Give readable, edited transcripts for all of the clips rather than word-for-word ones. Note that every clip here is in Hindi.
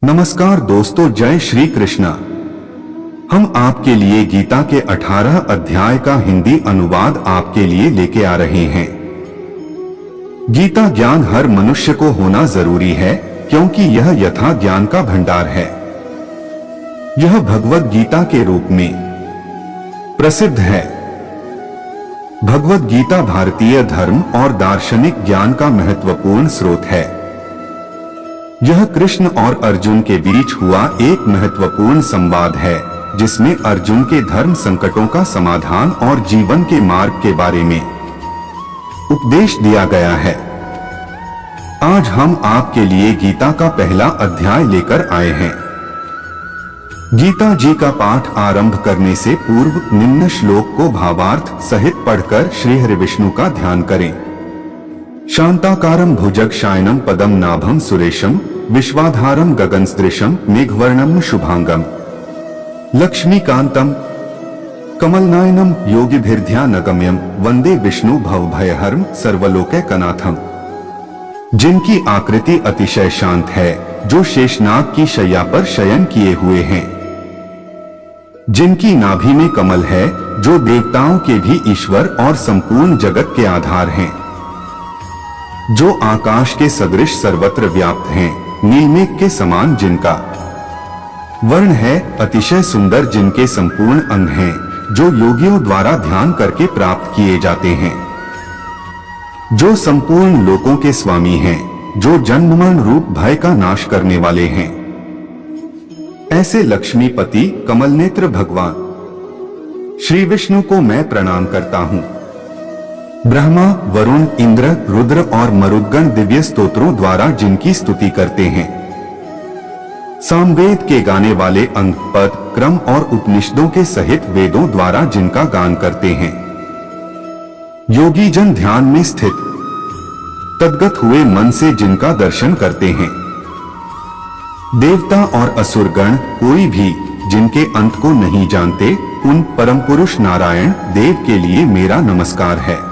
नमस्कार दोस्तों, जय श्री कृष्णा। हम आपके लिए गीता के 18 अध्याय का हिंदी अनुवाद आपके लिए लेके आ रहे हैं। गीता ज्ञान हर मनुष्य को होना जरूरी है, क्योंकि यह यथा ज्ञान का भंडार है। यह भगवद गीता के रूप में प्रसिद्ध है। भगवद गीता भारतीय धर्म और दार्शनिक ज्ञान का महत्वपूर्ण स्रोत है। यह कृष्ण और अर्जुन के बीच हुआ एक महत्वपूर्ण संवाद है, जिसमें अर्जुन के धर्म संकटों का समाधान और जीवन के मार्ग के बारे में उपदेश दिया गया है। आज हम आपके लिए गीता का पहला अध्याय लेकर आए हैं। गीता जी का पाठ आरंभ करने से पूर्व निम्न श्लोक को भावार्थ सहित पढ़कर श्री हरि विष्णु का ध्यान करें। शांताकारं भुजगशयनं पदम नाभं सुरेशं विश्वाधारं गगनसदृशं मेघवर्णं शुभांगं लक्ष्मीकांतं कमलनयनं योगिभिर्ध्यानगम्यं वंदे विष्णु भवभयहरं सर्वलोकैकनाथं। जिनकी आकृति अतिशय शांत है, जो शेषनाग की शैया पर शयन किए हुए हैं। जिनकी नाभि में कमल है, जो देवताओं के भी ईश्वर और संपूर्ण जगत के आधार हैं। जो आकाश के सदृश सर्वत्र व्याप्त हैं, नीलमेघ के समान जिनका वर्ण है, अतिशय सुंदर जिनके संपूर्ण अंग हैं, जो योगियों द्वारा ध्यान करके प्राप्त किए जाते हैं। जो संपूर्ण लोकों के स्वामी हैं, जो जन्ममरण रूप भय का नाश करने वाले हैं। ऐसे लक्ष्मीपति कमलनेत्र भगवान श्री विष्णु को मैं प्रणाम करता हूँ। ब्रह्मा, वरुण, इंद्र, रुद्र और मरुद्गण दिव्य स्तोत्रों द्वारा जिनकी स्तुति करते हैं। सामवेद के गाने वाले अंग, पद, क्रम और उपनिषदों के सहित वेदों द्वारा जिनका गान करते हैं। योगी जन ध्यान में स्थित तद्गत हुए मन से जिनका दर्शन करते हैं। देवता और असुरगण कोई भी जिनके अंत को नहीं जानते, उन परम पुरुष नारायण देव के लिए मेरा नमस्कार है।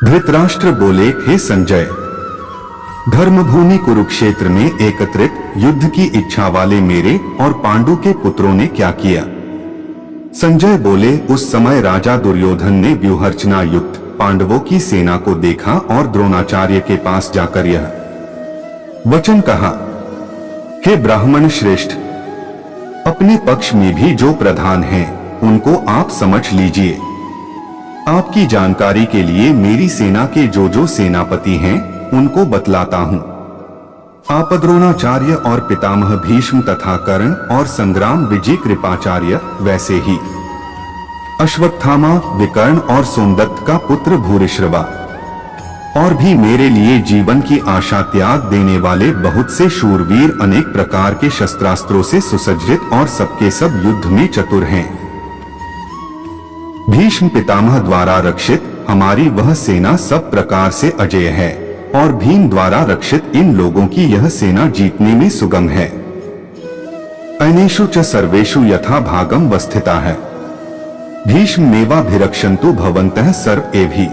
धृतराष्ट्र बोले, हे संजय, धर्मभूमि कुरुक्षेत्र में एकत्रित युद्ध की इच्छा वाले मेरे और पांडु के पुत्रों ने क्या किया? संजय बोले, उस समय राजा दुर्योधन ने व्यूहरचना युक्त पांडवों की सेना को देखा और द्रोणाचार्य के पास जाकर यह वचन कहा, हे ब्राह्मण श्रेष्ठ, अपने पक्ष में भी जो प्रधान हैं, उनको आप समझ लीजिए। आपकी जानकारी के लिए मेरी सेना के जो सेनापति हैं, उनको बतलाता हूँ। आप द्रोणाचार्य और पितामह भीष्म तथा कर्ण और संग्राम विजय कृपाचार्य, वैसे ही अश्वत्थामा, विकर्ण और सोमदत्त का पुत्र भूरिश्रवा, और भी मेरे लिए जीवन की आशा त्याग देने वाले बहुत से शूरवीर अनेक प्रकार के शस्त्रास्त्रों से सुसज्जित और सबके सब युद्ध में चतुर हैं। भीष्म पितामह द्वारा रक्षित हमारी वह सेना सब प्रकार से अजेय है, और भीम द्वारा रक्षित इन लोगों की यह सेना जीतने में सुगम है। अनेषु च सर्वेषु यथा भागम वस्थिता है। भीष्म मेवाभिरक्षन्तु भवन्तः सर्व एवि।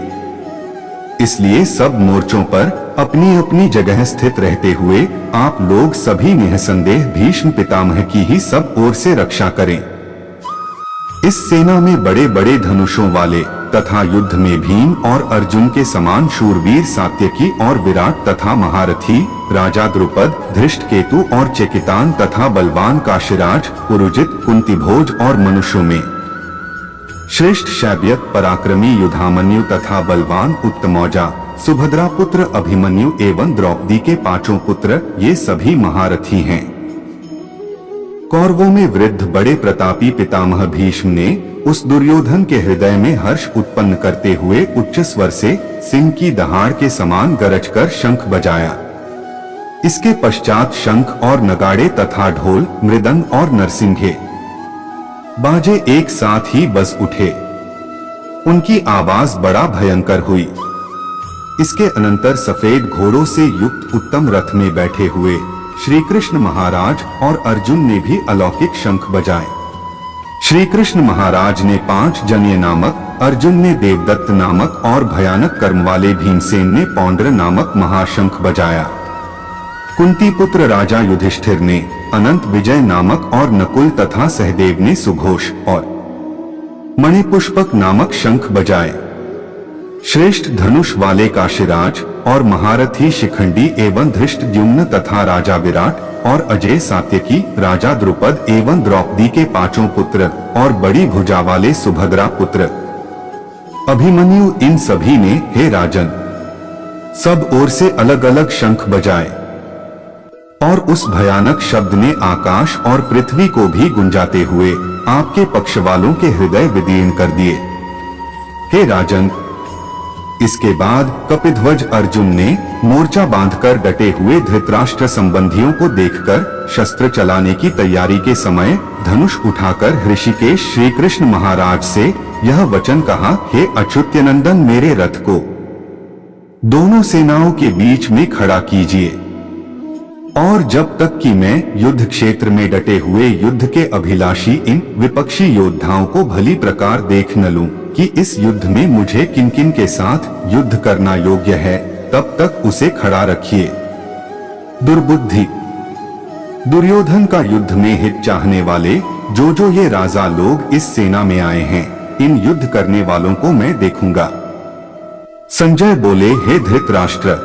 इसलिए सब मोर्चों पर अपनी अपनी जगह स्थित रहते हुए आप लोग सभी निसंदेह भीष्म पितामह की ही सब ओर से रक्षा करें। इस सेना में बड़े बड़े धनुषों वाले तथा युद्ध में भीम और अर्जुन के समान शूरवीर सात्यकी और विराट तथा महारथी राजा द्रुपद, धृष्टकेतु और चेकितान तथा बलवान काशीराज, पुरुजित, कुंतीभोज और मनुष्यों में श्रेष्ठ शैब्यक, पराक्रमी युधामन्यु तथा बलवान उत्तमौजा, सुभद्रा पुत्र अभिमन्यु एवं द्रौपदी के पांचों पुत्र, ये सभी महारथी हैं। कौरवों में वृद्ध बड़े प्रतापी पितामह भीष्म ने उस दुर्योधन के हृदय में हर्ष उत्पन्न करते हुए उच्च स्वर से सिंह की दहाड़ के समान गरजकर शंख बजाया। इसके पश्चात शंख और नगाड़े तथा ढोल, मृदंग और नरसिंघे बाजे एक साथ ही बज उठे। उनकी आवाज बड़ा भयंकर हुई। इसके अनंतर सफेद घोड़ों से युक्त उत्तम रथ में बैठे हुए श्री कृष्ण महाराज और अर्जुन ने भी अलौकिक शंख बजाए। श्री कृष्ण महाराज ने 5 जन्य नामक, अर्जुन ने देवदत्त नामक और भयानक कर्म वाले भीमसेन ने पौंड्र नामक महाशंख बजाया। कुंती पुत्र राजा युधिष्ठिर ने अनंत विजय नामक और नकुल तथा सहदेव ने सुघोष और मणिपुष्पक नामक शंख बजाए। श्रेष्ठ धनुष वाले काशीराज और महारथी शिखंडी एवं धृष्टद्युम्न तथा राजा विराट और अजय सात्यकी, राजा द्रुपद एवं द्रौपदी के 5 पुत्र और बड़ी भुजा वाले सुभद्रा पुत्र अभिमन्यु, इन सभी ने हे राजन सब ओर से अलग अलग शंख बजाए और उस भयानक शब्द ने आकाश और पृथ्वी को भी गुंजाते हुए आपके पक्ष वालों के हृदय विदीर्ण कर दिए। हे राजन, इसके बाद कपिध्वज अर्जुन ने मोर्चा बांधकर डटे हुए धृतराष्ट्र संबंधियों को देखकर शस्त्र चलाने की तैयारी के समय धनुष उठाकर ऋषिकेश श्री कृष्ण महाराज से यह वचन कहा, हे अच्युतनंदन, मेरे रथ को दोनों सेनाओं के बीच में खड़ा कीजिए और जब तक कि मैं युद्ध क्षेत्र में डटे हुए युद्ध के अभिलाषी इन विपक्षी योद्धाओं को भली प्रकार देख न लूं कि इस युद्ध में मुझे किन किन के साथ युद्ध करना योग्य है, तब तक उसे खड़ा रखिए। दुर्बुद्धि। दुर्योधन का युद्ध में हित चाहने वाले जो ये राजा लोग इस सेना में आए हैं, इन युद्ध करने वालों को मैं देखूंगा। संजय बोले, हे धृतराष्ट्र,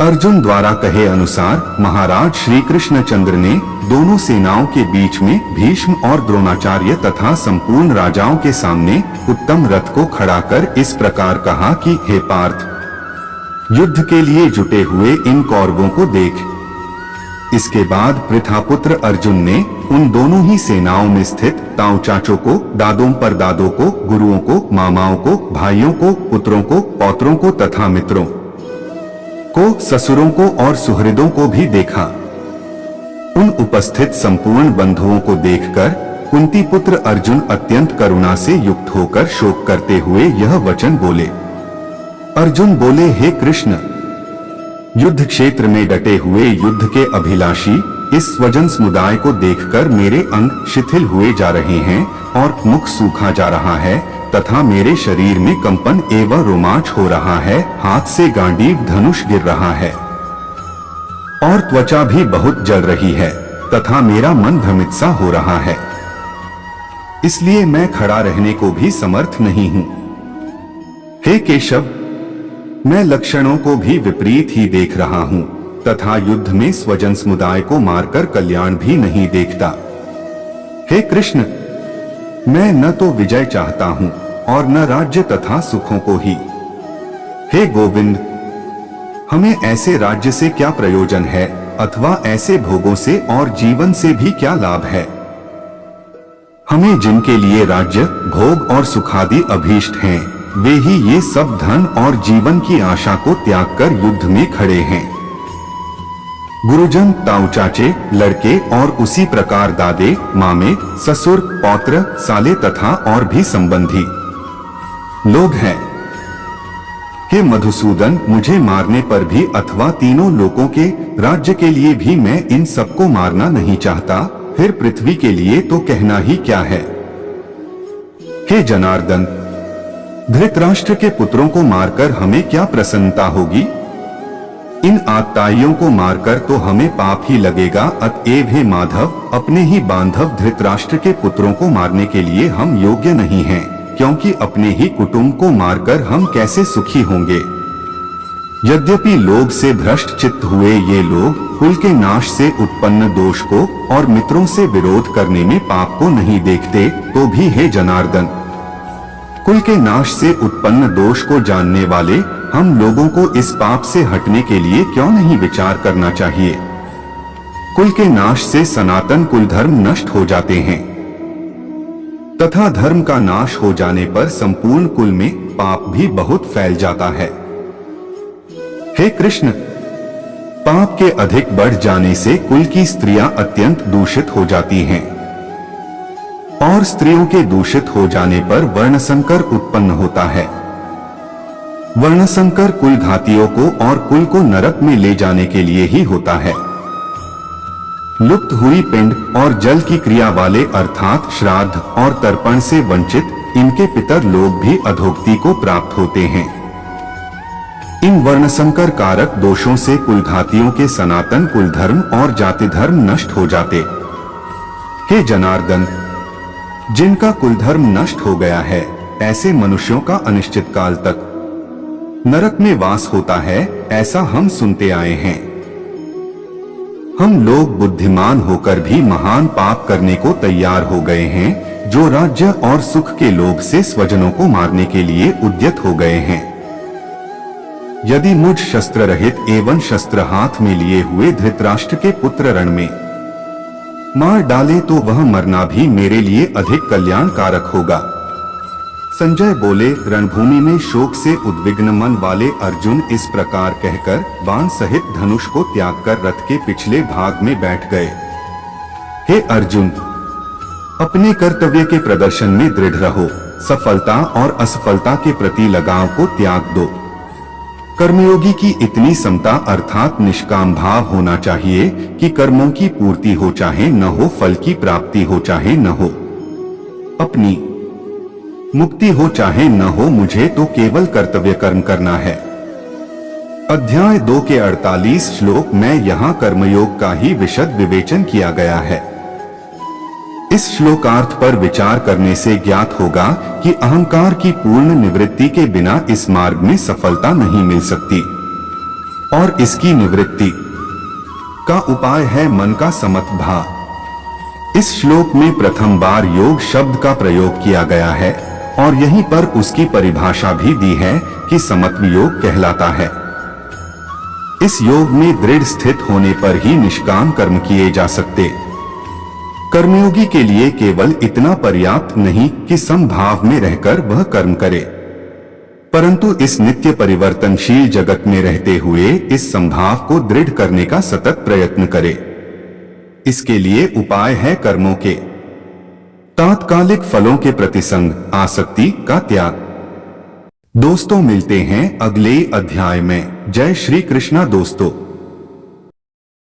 अर्जुन द्वारा कहे अनुसार महाराज श्री कृष्णचंद्र ने दोनों सेनाओं के बीच में भीष्म और द्रोणाचार्य तथा संपूर्ण राजाओं के सामने उत्तम रथ को खड़ा कर इस प्रकार कहा कि हे पार्थ, युद्ध के लिए जुटे हुए इन कौरवों को देख। इसके बाद पृथापुत्र अर्जुन ने उन दोनों ही सेनाओं में स्थित ताऊ चाचों को, दादों परदादों को, गुरुओं को, मामाओं को, भाइयों को, पुत्रों को, पौत्रों को तथा मित्रों को, ससुरों को और सुहृदों को भी देखा। उन उपस्थित संपूर्ण बंधुओं को देखकर कुंती पुत्र अर्जुन अत्यंत करुणा से युक्त होकर शोक करते हुए यह वचन बोले। अर्जुन बोले, हे कृष्ण, युद्ध क्षेत्र में डटे हुए युद्ध के अभिलाषी इस स्वजन समुदाय को देखकर मेरे अंग शिथिल हुए जा रहे हैं और मुख सूखा जा रहा है तथा मेरे शरीर में कंपन एवं रोमांच हो रहा है, हाथ से गांडीव धनुष गिर रहा है और त्वचा भी बहुत जल रही है तथा मेरा मन भ्रमित सा हो रहा है, इसलिए मैं खड़ा रहने को भी समर्थ नहीं हूं। हे केशव, मैं लक्षणों को भी विपरीत ही देख रहा हूं तथा युद्ध में स्वजन समुदाय को मारकर कल्याण भी नहीं देखता। हे कृष्ण, मैं न तो विजय चाहता हूं और न राज्य तथा सुखों को ही। हे गोविंद, हमें ऐसे राज्य से क्या प्रयोजन है अथवा ऐसे भोगों से और जीवन से भी क्या लाभ है। हमें जिनके लिए राज्य, भोग और सुखादि अभीष्ट हैं, वे ही ये सब धन और जीवन की आशा को त्याग कर युद्ध में खड़े हैं। गुरुजन, ताऊ चाचे, लड़के और उसी प्रकार दादे, मामे, ससुर, पौत्र, साले तथा और भी संबंधी लोग हैं। हे मधुसूदन, मुझे मारने पर भी अथवा तीनों लोकों के राज्य के लिए भी मैं इन सबको मारना नहीं चाहता, फिर पृथ्वी के लिए तो कहना ही क्या है। हे जनार्दन, धृतराष्ट्र के पुत्रों को मारकर हमें क्या प्रसन्नता होगी। इन आत्ताइयों को मारकर तो हमें पाप ही लगेगा। अतएव हे माधव, अपने ही बांधव धृतराष्ट्र के पुत्रों को मारने के लिए हम योग्य नहीं हैं, क्योंकि अपने ही कुटुंब को मारकर हम कैसे सुखी होंगे। यद्यपि लोभ से भ्रष्ट चित्त हुए ये लोग कुल के नाश से उत्पन्न दोष को और मित्रों से विरोध करने में पाप को नहीं देखते, तो भी हे जनार्दन, कुल के नाश से उत्पन्न दोष को जानने वाले हम लोगों को इस पाप से हटने के लिए क्यों नहीं विचार करना चाहिए। कुल के नाश से सनातन कुल धर्म नष्ट हो जाते हैं तथा धर्म का नाश हो जाने पर संपूर्ण कुल में पाप भी बहुत फैल जाता है। हे कृष्ण, पाप के अधिक बढ़ जाने से कुल की स्त्रियां अत्यंत दूषित हो जाती हैं और स्त्रियों के दूषित हो जाने पर वर्णसंकर उत्पन्न होता है। वर्णसंकर कुल घातियों को और कुल को नरक में ले जाने के लिए ही होता है। लुप्त हुई पिंड और जल की क्रिया वाले अर्थात श्राद्ध और तर्पण से वंचित इनके पितर लोग भी अधोगति को प्राप्त होते हैं। इन वर्णसंकर कारक दोषों से कुलघातियों के सनातन कुल धर्म और जाति धर्म नष्ट हो जाते। हे जनार्दन, जिनका कुल धर्म नष्ट हो गया है, ऐसे मनुष्यों का अनिश्चित काल तक नरक में वास होता है, ऐसा हम सुनते आए हैं। हम लोग बुद्धिमान होकर भी महान पाप करने को तैयार हो गए हैं, जो राज्य और सुख के लोभ से स्वजनों को मारने के लिए उद्यत हो गए हैं। यदि मुझ शस्त्र रहित एवं शस्त्र हाथ में लिए हुए धृतराष्ट्र के पुत्र रण में मार डाले तो वह मरना भी मेरे लिए अधिक कल्याणकारक होगा। संजय बोले। रणभूमि में शोक से उद्विग्न मन वाले अर्जुन इस प्रकार कहकर बाण सहित धनुष को त्याग कर रथ के पिछले भाग में बैठ गए। हे अर्जुन, अपने कर्तव्य के प्रदर्शन में दृढ़ रहो, सफलता और असफलता के प्रति लगाव को त्याग दो। कर्मयोगी की इतनी समता अर्थात निष्काम भाव होना चाहिए कि कर्मों की पूर्ति हो चाहे न हो, फल की प्राप्ति हो चाहे न हो, अपनी मुक्ति हो चाहे न हो, मुझे तो केवल कर्तव्य कर्म करना है। अध्याय 2 के 48 श्लोक में यहाँ कर्मयोग का ही विशद विवेचन किया गया है। इस श्लोकार्थ पर विचार करने से ज्ञात होगा कि अहंकार की पूर्ण निवृत्ति के बिना इस मार्ग में सफलता नहीं मिल सकती, और इसकी निवृत्ति का उपाय है मन का समत भाव। इस श्लोक में प्रथम बार योग शब्द का प्रयोग किया गया है और यहीं पर उसकी परिभाषा भी दी है कि समत्व योग कहलाता है। इस योग में दृढ़ स्थित होने पर ही निष्काम कर्म किए जा सकते। कर्मयोगी के लिए केवल इतना पर्याप्त नहीं कि समभाव में रहकर वह कर्म करे, परंतु इस नित्य परिवर्तनशील जगत में रहते हुए इस संभाव को दृढ़ करने का सतत प्रयत्न करे। इसके लिए उपाय है कर्मों के तात्कालिक फलों के प्रति संग, आसक्ति का त्याग। दोस्तों, मिलते हैं अगले अध्याय में। जय श्री कृष्णा दोस्तों।